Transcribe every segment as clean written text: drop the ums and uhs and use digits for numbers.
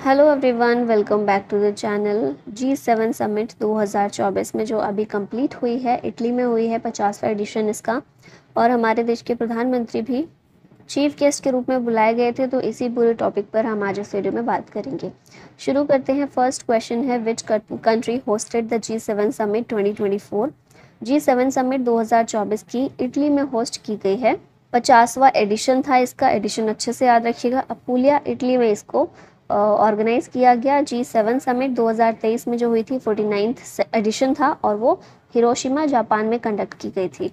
Hello everyone, welcome back to the channel. G7 summit 2024 में जो अभी कंप्लीट हुई है, इटली में हुई है 50वां एडिशन इसका। और हमारे देश के प्रधानमंत्री भी चीफ गेस्ट के रूप में बुलाए गए थे। तो इसी पूरे टॉपिक पर हम आज इस वीडियो में बात करेंगे। शुरू करते हैं। फर्स्ट क्वेश्चन है, which country hosted the G7 summit 2024। G7 summit 2024 की इटली में होस्ट की गई है। 50वां एडिशन था इसका। एडिशन अच्छे से याद रखिएगा। अपुलिया इटली में इसको ऑर्गेनाइज किया गया। G7 समिट 2023 में जो हुई थी 49th एडिशन था और वो हिरोशिमा जापान में कंडक्ट की गई थी।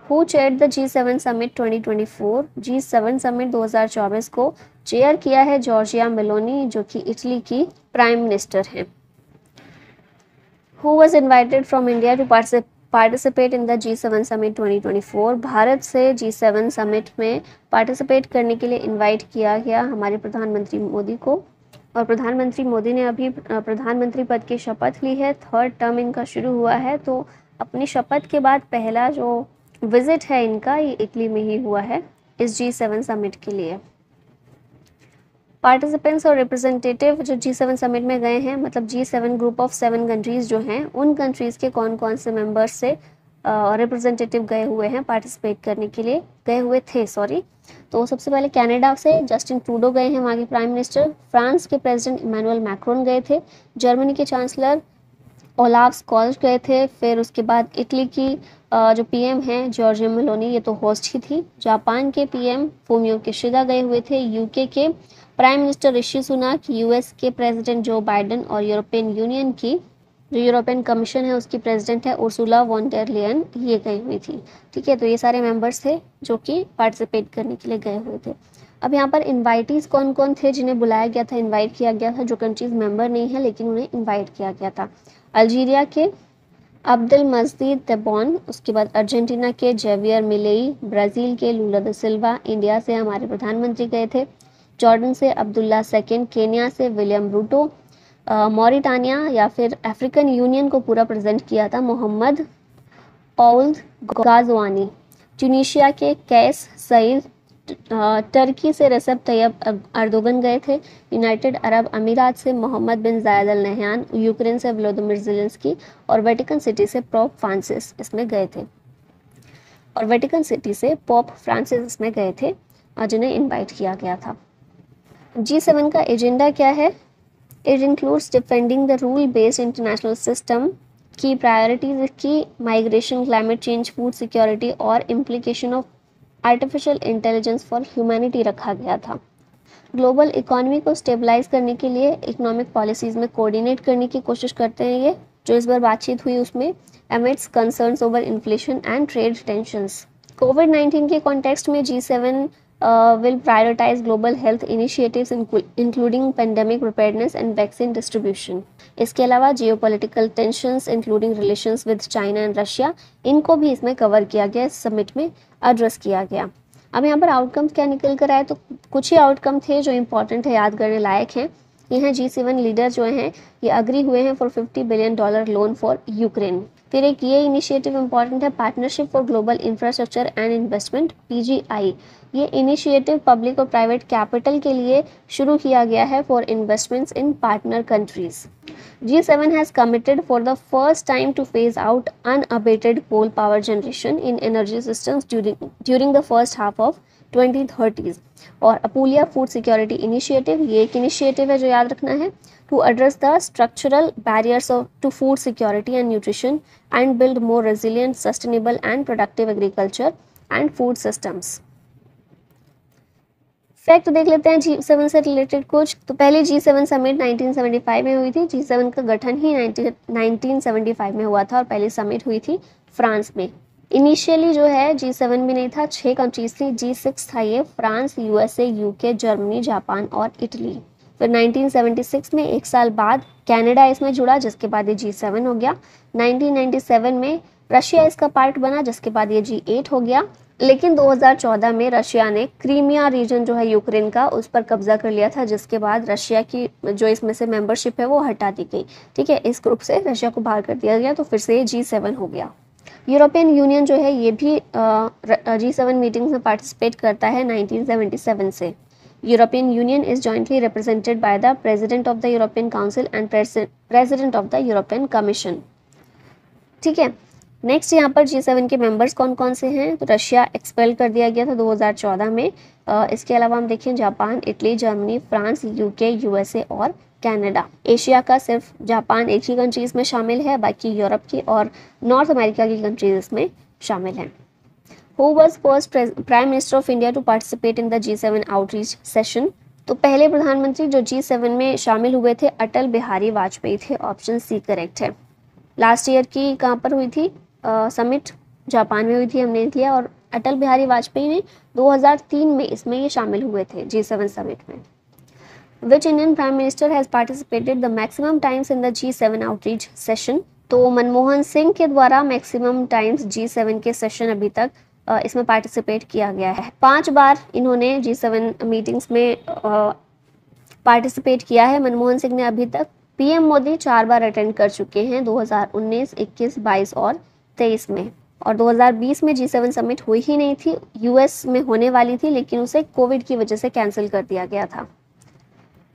Who chaired the G7 summit 2024। G7 summit 2024 को चेयर किया है जॉर्जिया मेलोनी, जो कि इटली की प्राइम मिनिस्टर हैं। Who was invited from India to participate in the G7 summit 2024। Bharat से G7 समिट में पार्टिसिपेट करने के लिए इनवाइट किया गया हमारे प्रधानमंत्री मोदी को। और प्रधानमंत्री मोदी ने अभी प्रधानमंत्री पद की शपथ ली है। थर्ड टर्म इनका शुरू हुआ है। तो अपनी शपथ के बाद पहला जो विजिट है इनका, ये इटली में ही हुआ है इस G7 समिट के लिए। पार्टिसिपेंट्स और रिप्रेजेंटेटिव जो G7 समिट में गए हैं, मतलब G7 ग्रुप ऑफ 7 कंट्रीज़ जो हैं, उन कंट्रीज़ के कौन कौन से मेंबर्स से रिप्रेजेंटेटिव गए हुए हैं पार्टिसिपेट करने के लिए, गए हुए थे सॉरी। तो सबसे पहले कनाडा से जस्टिन ट्रूडो गए हैं, वहाँ के प्राइम मिनिस्टर। फ्रांस के प्रेसिडेंट इमैनुअल मैक्रोन गए थे। जर्मनी के चांसलर ओलाफ स्कॉल्ज गए थे। फिर उसके बाद इटली की जो पीएम हैं जॉर्जिया मेलोनी, ये तो होस्ट ही थी। जापान के पीएम फूमियो किशिदा गए हुए थे। यूके के प्राइम मिनिस्टर ऋषि सुनाक, यूएस के प्रेसिडेंट जो बाइडेन और यूरोपियन यूनियन की जो यूरोपियन कमीशन है उसकी प्रेसिडेंट है उर्सुला वॉन डेर लेयन, ये गई हुई थी। ठीक है, तो ये सारे मेंबर्स थे जो कि पार्टिसिपेट करने के लिए गए हुए थे। अब यहाँ पर इन्वाइटीज़ कौन कौन थे जिन्हें बुलाया गया था, इन्वाइट किया गया था, जो कंट्रीज मेंबर नहीं है लेकिन उन्हें इन्वाइट किया गया था। अल्जीरिया के अब्दुल मजीद तेबॉन, उसके बाद अर्जेंटीना के जेवियर मिलेई, ब्राज़ील के लूला दा सिल्वा, इंडिया से हमारे प्रधानमंत्री गए थे। जॉर्डन से अब्दुल्ला सेकंड, केन्या से विलियम रूटो, मॉरिटानिया या फिर अफ्रीकन यूनियन को पूरा प्रेजेंट किया था मोहम्मद ओल्द गाजवानी। ट्यूनीशिया के कैस सईद, टर्की से रेसेप तैयब अर्दोगन गए थे। यूनाइटेड अरब अमीरात से मोहम्मद बिन जायद अल नहयान, यूक्रेन से व्लादिमीर ज़ेलेंस्की और वेटिकन सिटी से पोप फ्रांसिस इसमें गए थे। और वेटिकन सिटी से पोप फ्रांसिस इसमें गए थे जिन्हें इनवाइट किया गया था। G7 का एजेंडा क्या है? It includes defending the rule based international system. की प्रायोरिटीज की migration, climate change, food security और implication of artificial intelligence for humanity रखा गया था। ग्लोबल इकोनॉमी को स्टेबलाइज करने के लिए इकोनॉमिक पॉलिसीज़ में कोऑर्डिनेट करने की कोशिश करते हैं ये, जो इस बार बातचीत हुई उसमें amidst concerns over inflation and trade tensions. कोविड-19 के कॉन्टेक्स्ट में G7 will prioritize global health initiatives including pandemic preparedness and vaccine distribution. इसके अलावा geopolitical tensions including relations with China and Russia, इनको भी इसमें कवर किया गया, इस समिट में एड्रेस किया गया। अब यहाँ पर आउटकम्स क्या निकल कर आए, तो कुछ ही आउटकम थे जो इंपॉर्टेंट है, याद करने लायक हैं। यहाँ G7 लीडर जो हैं ये अग्री हुए हैं for $50 billion loan for Ukraine. फिर एक ये इनिशिएटिव इंपॉर्टेंट है, partnership for global infrastructure and investment PGI। ये इनिशिएटिव पब्लिक और प्राइवेट कैपिटल के लिए शुरू किया गया है for investments in partner countries. G7 has committed for the first time to phase out unabated coal power generation in energy systems during the first half of 2030s। और Apulia food security initiative, ये एक initiative है जो याद रखना है, to address the structural barriers to food security and nutrition and build more resilient, sustainable and productive agriculture and food systems। Fact देख लेते हैं G7 से रिलेटेड कुछ। तो पहले G7 समिट 1975 में हुई थी। G7 का गठन ही 1975 में हुआ था और पहली समिट हुई थी फ्रांस में। इनिशियली जो है G7 भी नहीं था, 6 कंट्रीज थी। G6 था ये, France, USA, UK, Germany, Japan और इटली। फिर 1976 में एक साल बाद कनाडा इसमें जुड़ा, जिसके बाद ये G7 हो गया। 1997 में रशिया इसका पार्ट बना, जिसके बाद ये G8 हो गया। लेकिन 2014 में रशिया ने क्रीमिया रीजन जो है यूक्रेन का, उस पर कब्जा कर लिया था, जिसके बाद रशिया की जो इसमें से मेंबरशिप है वो हटा दी गई। ठीक है, इस ग्रुप से रशिया को बाहर कर दिया गया, तो फिर से ये G7 हो गया। यूरोपियन यूनियन जो है ये भी G7 मीटिंग्स में पार्टिसिपेट करता है 1977 से। European Union is jointly represented by the President of the European Council and President of the European Commission. ठीक है, नेक्स्ट यहाँ पर G7 के मेंबर्स कौन कौन से हैं, तो रशिया एक्सपेल कर दिया गया था 2014 में। इसके अलावा हम देखें Japan, Italy, Germany, France, UK, USA और कनाडा। एशिया का सिर्फ जापान एक ही कंट्रीज में शामिल है, बाकी यूरोप की और नॉर्थ अमेरिका की कंट्रीज इसमें शामिल हैं। Who was first Prime Minister of India to participate in the G7 outreach session? तो पहले प्रधानमंत्री जो G7 में शामिल हुए थे अटल बिहारी वाजपेयी थे। ऑप्शन सी करेक्ट है। लास्ट ईयर की कहाँ पर हुई थी समिट, जापान में हुई थी, हमने लिया। और अटल बिहारी वाजपेयी ने 2003 में इसमें ये शामिल हुए थे G7 समिट में। Which Indian Prime Minister has participated the maximum times in the G7 outreach session? तो मनमोहन सिंह के द्वारा मैक्सिमम टाइम्स G7 के सेशन अभी तक इसमें पार्टिसिपेट किया गया है। 5 बार इन्होंने G7 मीटिंग्स में पार्टिसिपेट किया है मनमोहन सिंह ने अभी तक। पीएम मोदी 4 बार अटेंड कर चुके हैं 2019, 21, 22 और 23 में। और 2020 में G7 समिट हुई ही नहीं थी, यूएस में होने वाली थी लेकिन उसे कोविड की वजह से कैंसिल कर दिया गया था।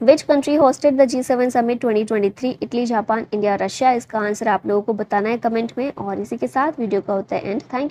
Which country hosted the G7 Summit 2023? Italy, Japan, India, Russia. इसका आंसर आप लोगों को बताना है कमेंट में। और इसी के साथ वीडियो का होता है एंड। Thank you.